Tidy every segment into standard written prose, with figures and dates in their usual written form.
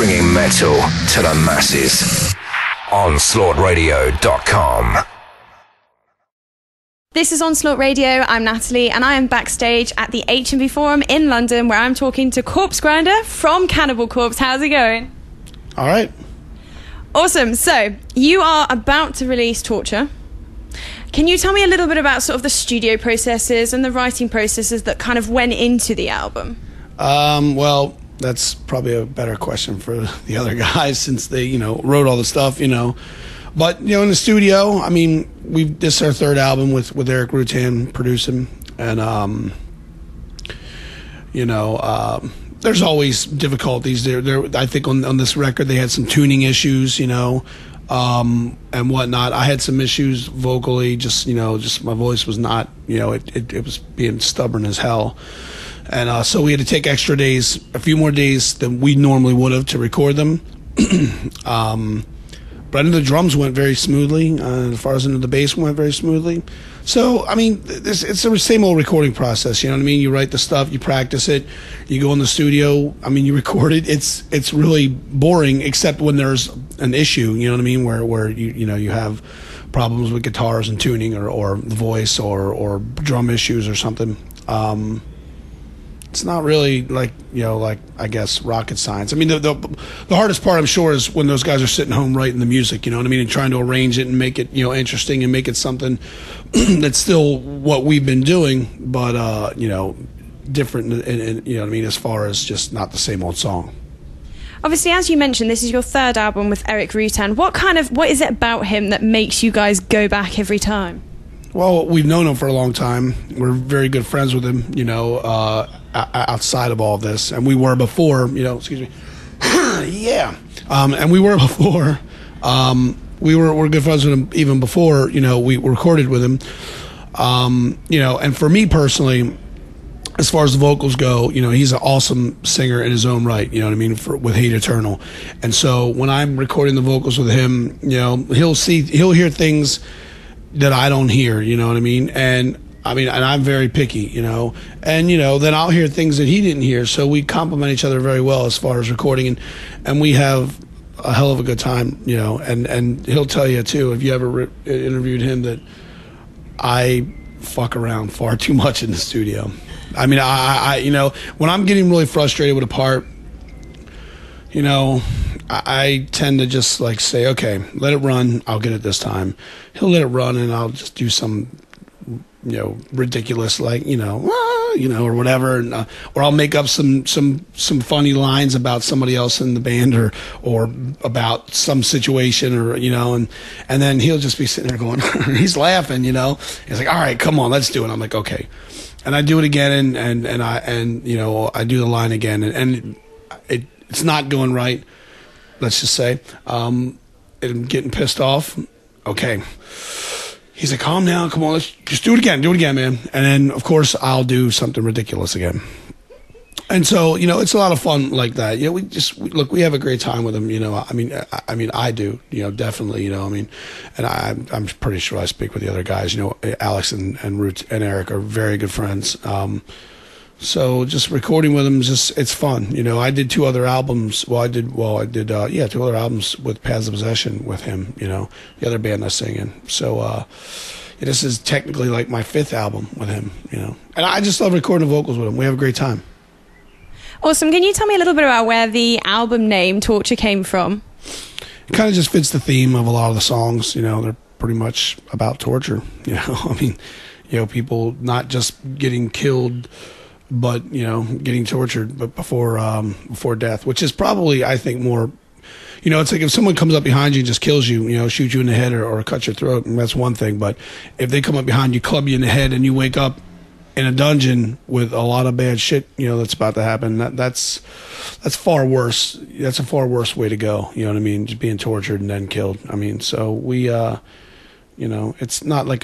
bringing metal to the masses. OnslaughtRadio.com. This is Onslaught Radio. I'm Natalie, and I am backstage at the H&B Forum in London, where I'm talking to Corpsegrinder from Cannibal Corpse. How's it going? All right. Awesome. So, you are about to release Torture. Can you tell me a little bit about sort of the studio processes and the writing processes that kind of went into the album? Well, that's probably a better question for the other guys, since they, wrote all the stuff, But, in the studio, I mean, this is our third album with Eric Rutan producing. And, there's always difficulties. I think on this record they had some tuning issues, and whatnot. I had some issues vocally, just my voice was not, it was being stubborn as hell. And so we had to take extra days, a few more days than we normally would have to record them. But I know the drums went very smoothly. As far as into the bass went very smoothly. So, I mean, it's the same old recording process, you know what I mean? You write the stuff, you practice it, you go in the studio, I mean, you record it. It's really boring, except when there's an issue, you know what I mean, where you have problems with guitars and tuning or the voice or drum issues or something. It's not really like I guess rocket science. I mean, the hardest part, I'm sure, is when those guys are sitting home writing the music, you know what I mean, and trying to arrange it and make it interesting and make it something that's still what we've been doing, but different, and you know what I mean, as far as just not the same old song. Obviously, as you mentioned, this is your third album with Eric Rutan. What is it about him that makes you guys go back every time? Well, we've known him for a long time. We're very good friends with him, outside of all of this. And we were before, excuse me. Yeah. And we were before. We're good friends with him even before, we recorded with him. And for me personally, as far as the vocals go, he's an awesome singer in his own right, you know what I mean, with Hate Eternal. And so when I'm recording the vocals with him, he'll hear things that I don't hear, you know what I mean? And I'm very picky, and then I'll hear things that he didn't hear. So we complement each other very well as far as recording, and we have a hell of a good time, and he'll tell you too, if you ever interviewed him, that I fuck around far too much in the studio. I mean, I when I'm getting really frustrated with a part, I tend to just say, okay, let it run. I'll get it this time. He'll let it run, and I'll just do some, ridiculous, or whatever, and, or I'll make up some funny lines about somebody else in the band, or about some situation, or and then he'll just be sitting there going, he's laughing, he's like, all right, come on, let's do it. I'm like, okay, and I do it again, and I do the line again, and it's not going right. Let's just say, I'm getting pissed off. Okay. He's like, calm down. Come on, let's just do it again. Do it again, man. And then, of course, I'll do something ridiculous again. And so, it's a lot of fun like that. We have a great time with him. I do. Definitely. And I'm pretty sure I speak with the other guys. Alex and Root and Eric are very good friends. So just recording with him it's fun. I did two other albums. Two other albums with Paths of Possession with him, the other band I sing in. So this is technically like my fifth album with him, And I just love recording the vocals with him. We have a great time. Awesome. Can you tell me a little bit about where the album name Torture came from? It kind of just fits the theme of a lot of the songs, They're pretty much about torture, people not just getting killed, but getting tortured, but before death, which is probably, I think, more. It's like if someone comes up behind you and just kills you, shoot you in the head or cut your throat, and that's one thing. But if they come up behind you, club you in the head, and you wake up in a dungeon with a lot of bad shit, that's about to happen, that's far worse. That's a far worse way to go. You know what I mean? Just being tortured and then killed. So we, it's not like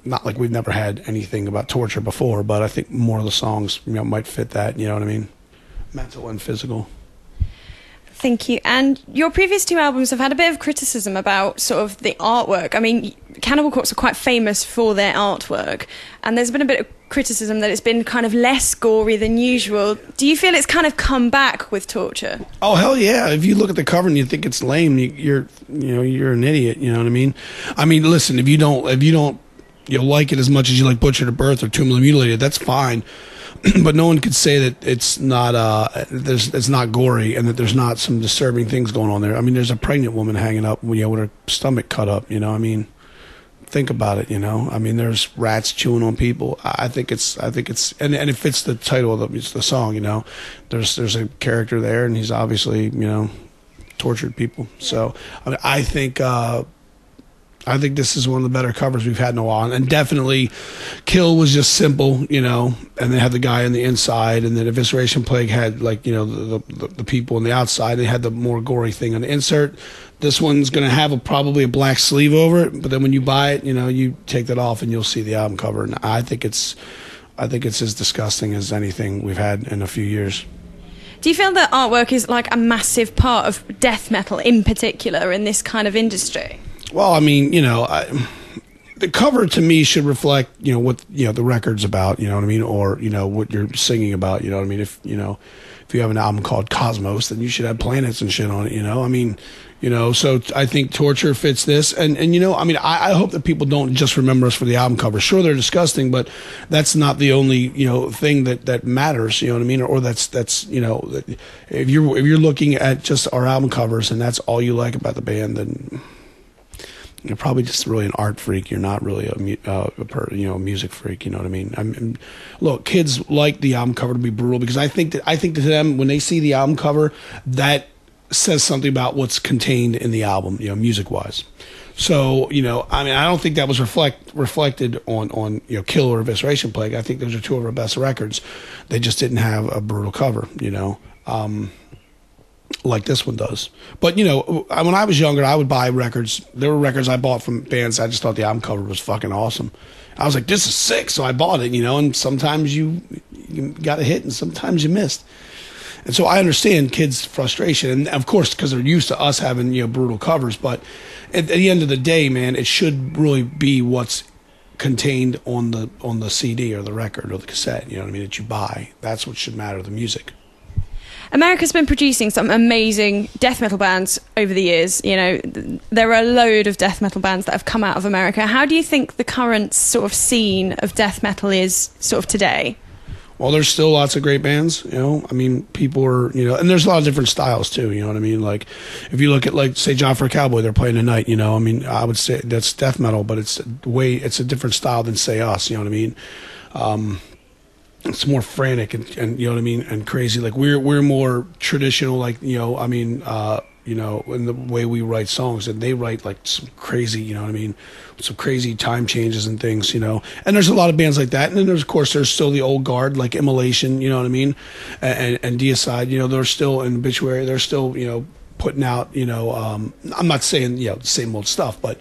not like we've never had anything about torture before, but I think more of the songs, might fit that, you know what I mean? Mental and physical. Thank you. And your previous two albums have had a bit of criticism about sort of the artwork. I mean, Cannibal Corpse are quite famous for their artwork, and there's been a bit of criticism that it's been kind of less gory than usual. Do you feel it's kind of come back with Torture? Oh hell yeah! If you look at the cover and you think it's lame, you're an idiot. You know what I mean? I mean, listen, if you don't like it as much as you like Butcher to Birth or Tomb of the Mutilated, that's fine. But no one could say that it's not it's not gory and that there's not some disturbing things going on there. I mean, there's a pregnant woman hanging up, with her stomach cut up. You know, I mean, think about it. You know, I mean, there's rats chewing on people. I think it's and it fits the title of the song. You know, there's a character there, and he's obviously tortured people. So I mean, I think this is one of the better covers we've had in a while. And definitely, Kill was just simple, and they had the guy on the inside, and then Evisceration Plague had, like, the people on the outside. They had the more gory thing on the insert. This one's going to have probably a black sleeve over it, but then when you buy it, you take that off and you'll see the album cover. And I think it's as disgusting as anything we've had in a few years. Do you feel that artwork is like a massive part of death metal in particular in this kind of industry? Well, I mean, the cover to me should reflect, what the record's about, you know what I mean, or what you're singing about, you know what I mean. If you have an album called Cosmos, then you should have planets and shit on it, I mean, So I think Torture fits this, and I mean, I hope that people don't just remember us for the album cover. Sure, they're disgusting, but that's not the only thing that matters, you know what I mean, or that's if you're looking at just our album covers and that's all you like about the band, then you're probably just really an art freak. You're not really a music freak. You know what I mean? Look, kids like the album cover to be brutal because I think to them when they see the album cover, that says something about what's contained in the album, music wise. So I mean, I don't think that was reflected on Kill or Evisceration Plague. I think those are two of our best records. They just didn't have a brutal cover. Like this one does. But when I was younger, I would buy records. There were records I bought from bands. I just thought the album cover was fucking awesome. I was like, this is sick, so I bought it, and sometimes you got a hit and sometimes you missed. And so I understand kids' frustration, and of course because they're used to us having brutal covers, but at the end of the day, man, it should really be what's contained on the CD or the record or the cassette, you know what I mean, that you buy. That's what should matter, the music. America's been producing some amazing death metal bands over the years. There are a load of death metal bands that have come out of America. How do you think the current sort of scene of death metal is sort of today? Well, there's still lots of great bands, I mean, people are, and there's a lot of different styles too, you know what I mean? Like, if you look at, like, say, John for a Cowboy, they're playing tonight, I mean, I would say that's death metal, but it's a different style than, say, us, you know what I mean? It's more frantic and you know what I mean, and crazy. Like we're more traditional, like I mean, in the way we write songs, and they write like some crazy, you know what I mean, some crazy time changes and things, And there's a lot of bands like that, and then there's still the old guard like Immolation, you know what I mean, and Deicide, they're still in Obituary, they're still putting out, I'm not saying the same old stuff, but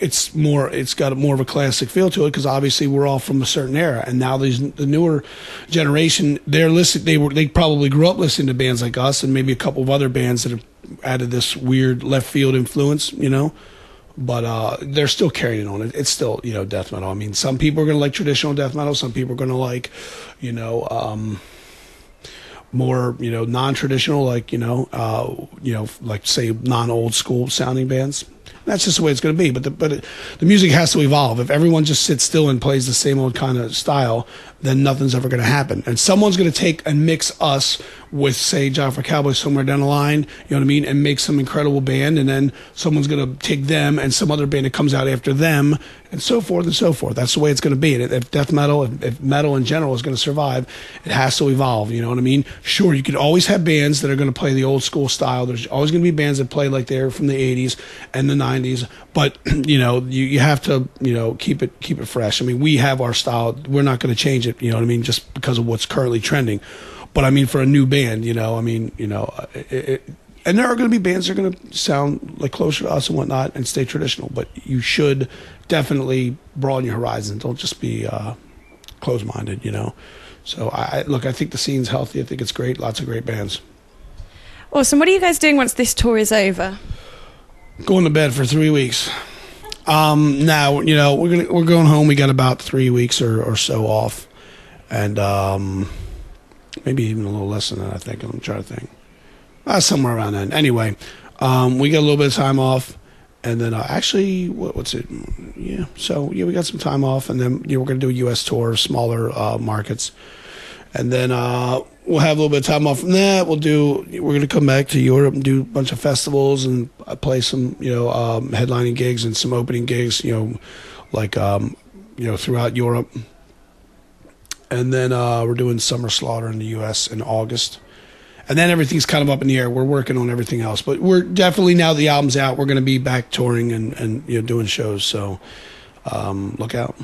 it's got more of a classic feel to it because obviously we're all from a certain era, and now the newer generation, they probably grew up listening to bands like us and maybe a couple of other bands that have added this weird left field influence, but they're still carrying on. It's still death metal. I mean, some people are going to like traditional death metal, some people are going to like more non-traditional, like like say non-old school sounding bands. That's just the way it's going to be. But the music has to evolve. If everyone just sits still and plays the same old kind of style, then nothing's ever going to happen. And someone's going to take and mix us with, say, John for Cowboy somewhere down the line, you know what I mean, and make some incredible band. And then someone's going to take them and some other band that comes out after them, and so forth and so forth. That's the way it's going to be. And if death metal, if metal in general is going to survive, it has to evolve. You know what I mean? Sure, you could always have bands that are going to play the old school style. There's always going to be bands that play like they're from the 80s and the 90s. But you have to keep it fresh. I mean, we have our style. We're not going to change it. You know what I mean? Just because of what's currently trending. But I mean, for a new band, I mean, and there are going to be bands that are going to sound like closer to us and whatnot and stay traditional. But you should definitely broaden your horizon. Don't just be closed-minded. So I think the scene's healthy. I think it's great. Lots of great bands. Awesome. What are you guys doing once this tour is over? Going to bed for 3 weeks. Now, we're going home. We got about 3 weeks or so off, and maybe even a little less than that. I think I'm trying to think, somewhere around then. Anyway, we got a little bit of time off, and then actually, what's it? Yeah, so yeah, we got some time off, and then we're going to do a U.S. tour, smaller markets, and then we'll have a little bit of time off from that. We're going to come back to Europe and do a bunch of festivals and play some, headlining gigs and some opening gigs, throughout Europe. And then we're doing Summer Slaughter in the U.S. in August. And then everything's kind of up in the air. We're working on everything else. But we're definitely, now the album's out, we're going to be back touring and doing shows. So look out.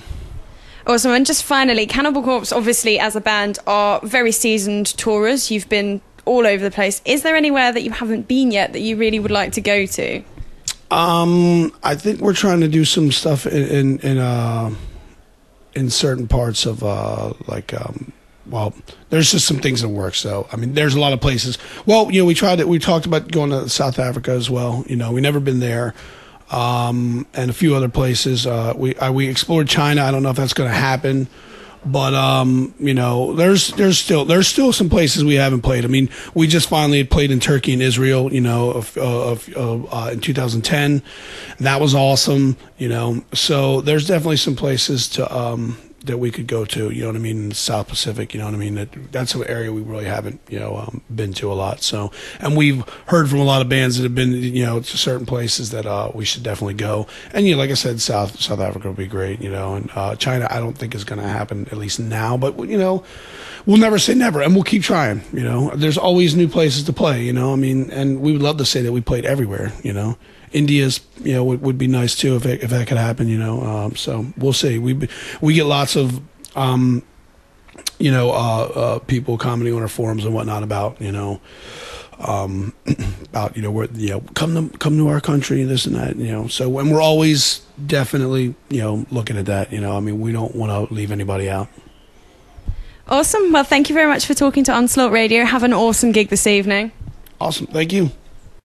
Awesome. And just finally, Cannibal Corpse, obviously, as a band, are very seasoned tourers. You've been all over the place. Is there anywhere that you haven't been yet that you really would like to go to? I think we're trying to do some stuff in certain parts of, there's just some things in work. So, I mean, there's a lot of places. Well, we talked about going to South Africa as well. We've never been there. And a few other places. We explored China. I don't know if that's going to happen, but there's still some places we haven't played. I mean, we just finally had played in Turkey and Israel, in 2010. That was awesome, So there's definitely some places that we could go to, you know what I mean, in the South Pacific, you know what I mean. That's an area we really haven't, been to a lot. So, and we've heard from a lot of bands that have been, to certain places that we should definitely go. And like I said, South Africa would be great, and China I don't think is going to happen, at least now. But we'll never say never, and we'll keep trying. There's always new places to play. I mean, and we would love to say that we played everywhere. India's, would be nice too if that could happen, so we'll see. We get lots of, people commenting on our forums and whatnot about, where, come to our country and this and that, so, and we're always definitely, looking at that, I mean, we don't want to leave anybody out. Awesome. Well, thank you very much for talking to Onslaught Radio. Have an awesome gig this evening. Awesome. Thank you.